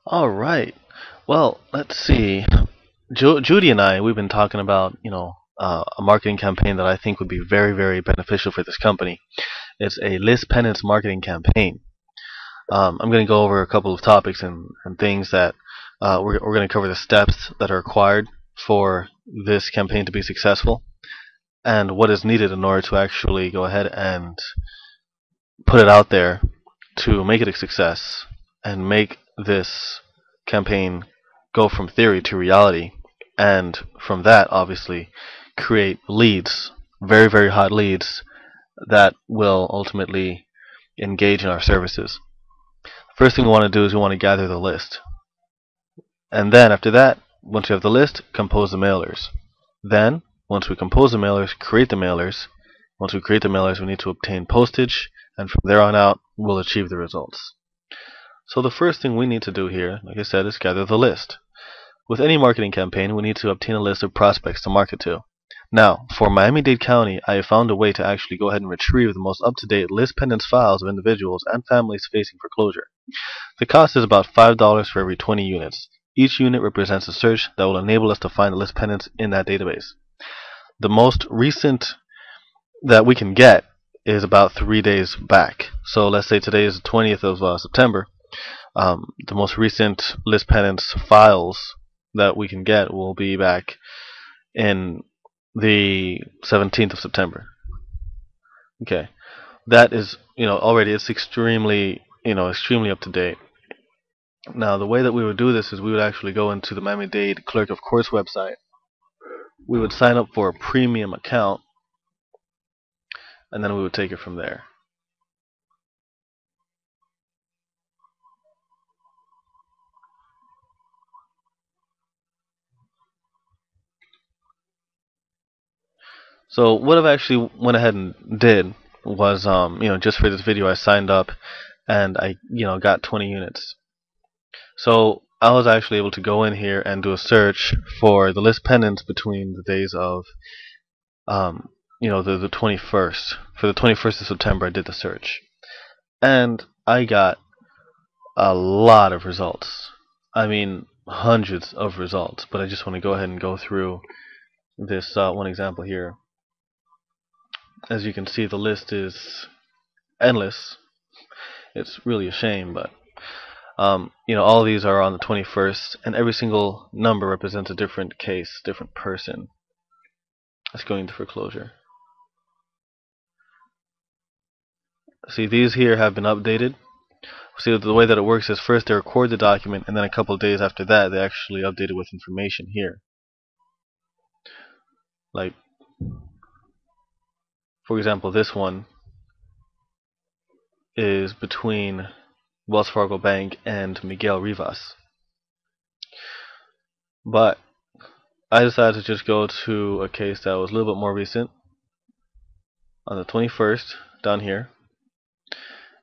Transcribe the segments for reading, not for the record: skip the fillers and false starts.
All right. Well, let's see. Judy and I, we've been talking about, a marketing campaign that I think would be very, very beneficial for this company. It's a Lis Pendens marketing campaign. I'm going to go over a couple of topics and things that we're going to cover the steps that are required for this campaign to be successful and what is needed in order to actually go ahead and put it out there to make it a success and make this campaign go from theory to reality, and from that, obviously, create leads, very, very hot leads that will ultimately engage in our services. First thing we want to do is we want to gather the list. And then after that, once we have the list, compose the mailers. Then, once we compose the mailers, create the mailers. Once we create the mailers, we need to obtain postage, and from there on out, we'll achieve the results. So the first thing we need to do here, like I said, is gather the list. With any marketing campaign, we need to obtain a list of prospects to market to. Now, for Miami-Dade County, I have found a way to actually go ahead and retrieve the most up-to-date list pendants files of individuals and families facing foreclosure. The cost is about $5 for every 20 units. Each unit represents a search that will enable us to find the list pendants in that database. The most recent that we can get is about 3 days back. So let's say today is the 20th of September. The most recent list pendants files that we can get will be back in the 17th of September. Okay, that is, already it's extremely, extremely up to date. Now, the way that we would do this is we would actually go into the Miami-Dade Clerk of Courts website. We would sign up for a premium account, and then we would take it from there. So what I've actually went ahead and did was, just for this video, I signed up and I, got 20 units. So I was actually able to go in here and do a search for the list pendants between the days of, the 21st. For the 21st of September, I did the search, and I got a lot of results. I mean, hundreds of results. But I just want to go ahead and go through this one example here. As you can see, the list is endless. It's really a shame, but all of these are on the 21st, and every single number represents a different case, different person that's going into foreclosure. See, these here have been updated. See, the way that it works is first they record the document, and then a couple of days after that, they actually update it with information here. Like, for example, this one is between Wells Fargo Bank and Miguel Rivas. But I decided to just go to a case that was a little bit more recent, on the 21st, down here.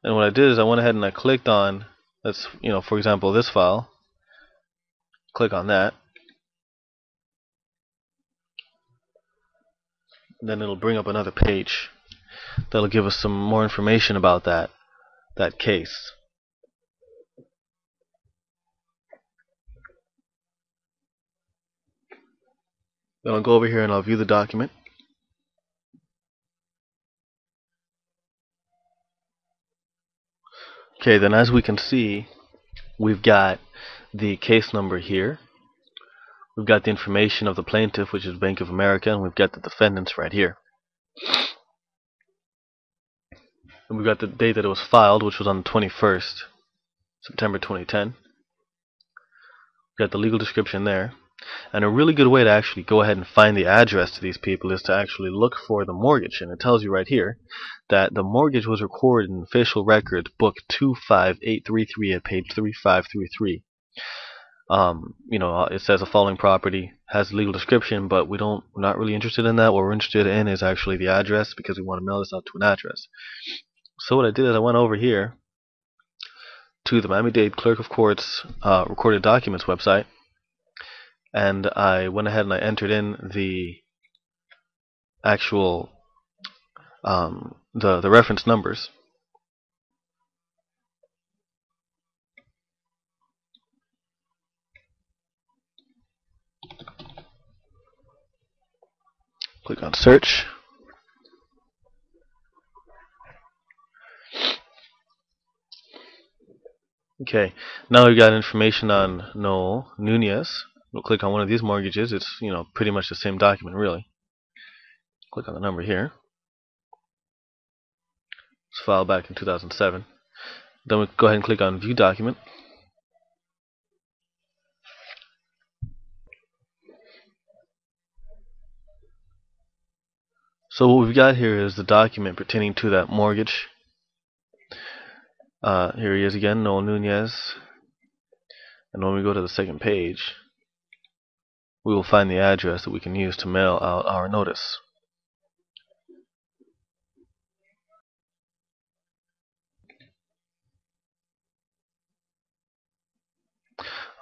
And what I did is I went ahead and I clicked on, for example, this file. Click on that. And then it'll bring up another page that'll give us some more information about that case. Then I'll go over here and I'll view the document. Okay, then as we can see, we've got the case number here. We've got the information of the plaintiff, which is Bank of America, and we've got the defendants right here. And we've got the date that it was filed, which was on the 21st, September 2010. We've got the legal description there. And a really good way to actually go ahead and find the address to these people is to actually look for the mortgage. And it tells you right here that the mortgage was recorded in official records book 25833 at page 3533. It says the following property has a legal description, but we're not really interested in that. What we're interested in is actually the address, because we want to mail this out to an address. So what I did is I went over here to the Miami-Dade Clerk of Courts Recorded Documents website, and I went ahead and I entered in the actual the reference numbers. Click on search. Okay, now we've got information on Noel Nunez. We'll click on one of these mortgages. It's pretty much the same document, really. Click on the number here. It's filed back in 2007. Then we go ahead and click on View Document. So what we've got here is the document pertaining to that mortgage. Here he is again, Noel Nunez. And when we go to the second page, we will find the address that we can use to mail out our notice.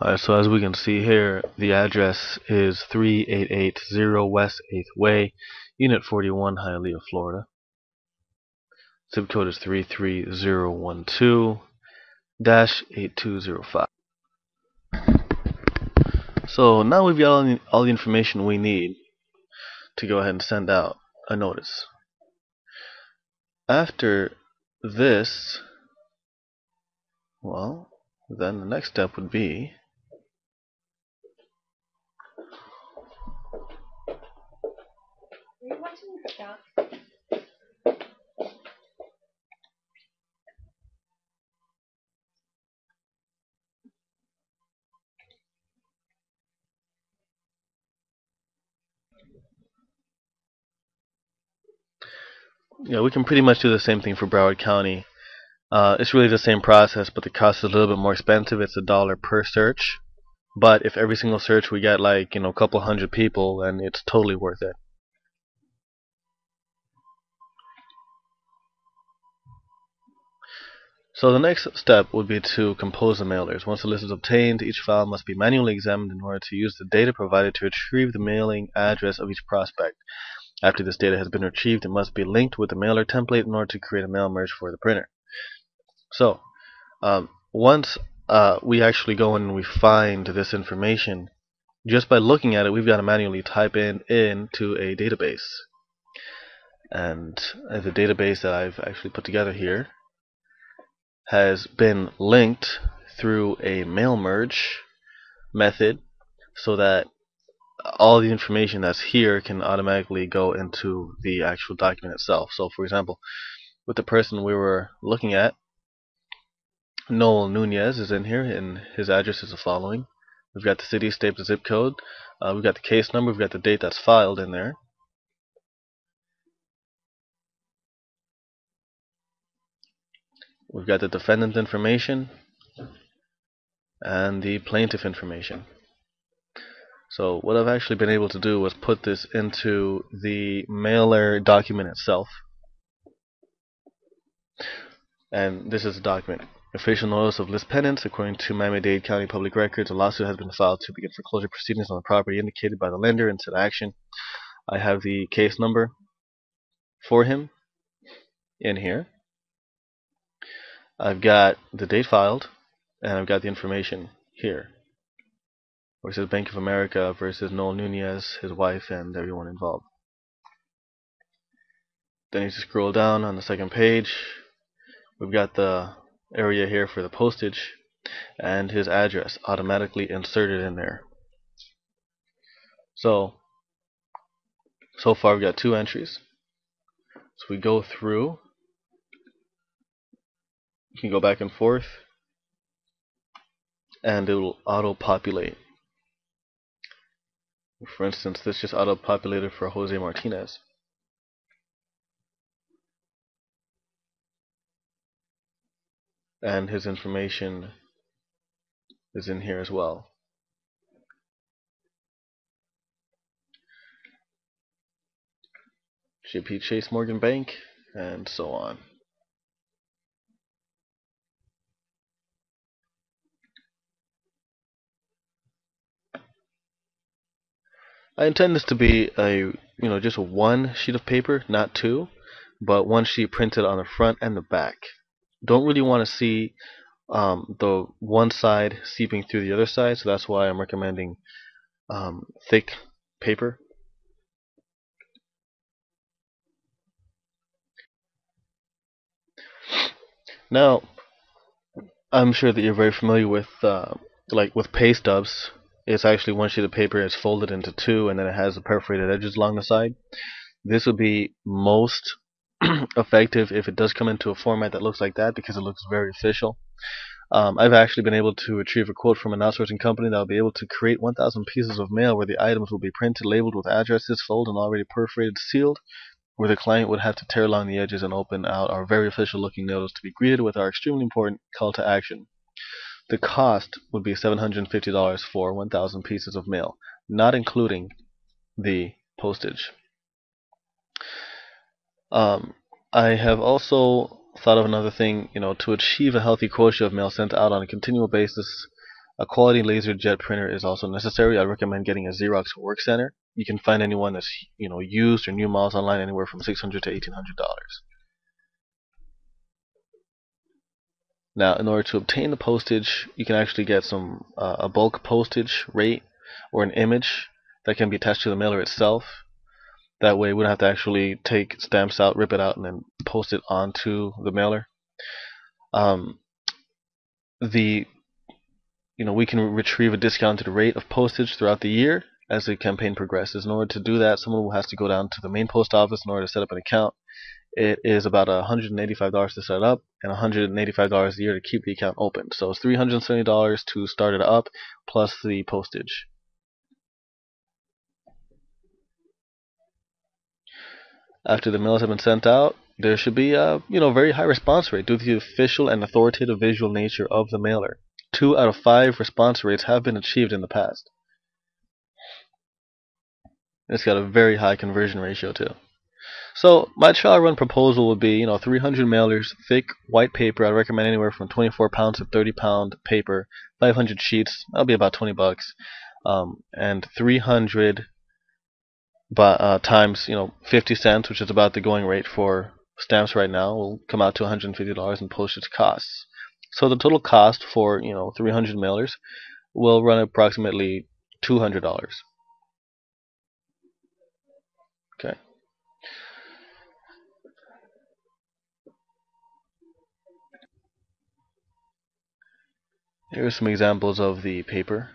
Alright, so as we can see here, the address is 3880 West 8th Way, Unit 41, Hialeah, Florida. Zip code is 33012-8205. So now we've got all the information we need to go ahead and send out a notice. After this, well, then the next step would be we can pretty much do the same thing for Broward County. It's really the same process, but the cost is a little bit more expensive. It's $1 per search. But if every single search we get like a couple hundred people, then it's totally worth it. So the next step would be to compose the mailers. Once the list is obtained, each file must be manually examined in order to use the data provided to retrieve the mailing address of each prospect. After this data has been retrieved, it must be linked with the mailer template in order to create a mail merge for the printer. So once we actually go in and we find this information, just by looking at it, we've got to manually type into a database. And the database that I've actually put together here has been linked through a mail merge method so that all the information that's here can automatically go into the actual document itself. So for example, with the person we were looking at, Noel Nunez is in here, and his address is the following. We've got the city, state, the zip code. We've got the case number. We've got the date that's filed in there. We've got the defendant information and the plaintiff information. So what I've actually been able to do was put this into the mailer document itself. And this is the document. Official notice of Lis Pendens. According to Miami-Dade County Public Records, a lawsuit has been filed to begin foreclosure proceedings on the property indicated by the lender in said action. I have the case number for him in here. I've got the date filed, and I've got the information here, where it says Bank of America versus Noel Nunez, his wife, and everyone involved. Then you scroll down on the second page. We've got the area here for the postage and his address automatically inserted in there. So far we've got 2 entries. So we go through. You can go back and forth, and it will auto-populate. For instance, this just auto-populated for Jose Martinez. And his information is in here as well. JP Chase Morgan Bank, and so on. I intend this to be just one sheet of paper, not 2, but one sheet printed on the front and the back. Don't really want to see the one side seeping through the other side, so that's why I'm recommending thick paper. Now, I'm sure that you're very familiar with like with pay stubs. It's actually one sheet of paper. It's folded into two, and then it has the perforated edges along the side. This would be most effective if it does come into a format that looks like that because it looks very official. I've actually been able to retrieve a quote from an outsourcing company that will be able to create 1,000 pieces of mail where the items will be printed, labeled with addresses, folded, and already perforated, sealed, where the client would have to tear along the edges and open out our very official looking notice to be greeted with our extremely important call to action. The cost would be $750 for 1,000 pieces of mail, not including the postage. Um, I have also thought of another thing, to achieve a healthy quota of mail sent out on a continual basis. A quality laser jet printer is also necessary. I recommend getting a Xerox Work Center. You can find anyone that's used or new models online anywhere from $600 to $1,800. Now, in order to obtain the postage, you can actually get some a bulk postage rate or an image that can be attached to the mailer itself. That way, we don't have to actually take stamps out, rip it out, and then post it onto the mailer. Um, the we can retrieve a discounted rate of postage throughout the year as the campaign progresses. In order to do that, someone will have to go down to the main post office in order to set up an account. It is about $185 to set up and $185 a year to keep the account open. So it's $370 to start it up plus the postage. After the mails have been sent out, there should be a very high response rate due to the official and authoritative visual nature of the mailer. 2 out of 5 response rates have been achieved in the past. It's got a very high conversion ratio too. So my trial run proposal would be, 300 mailers, thick white paper. I recommend anywhere from 24 pounds to 30-pound paper. 500 sheets. That'll be about $20. And 300 times, 50 cents, which is about the going rate for stamps right now, will come out to $150 in postage costs. So the total cost for 300 mailers will run approximately $200. Okay. Here are some examples of the paper.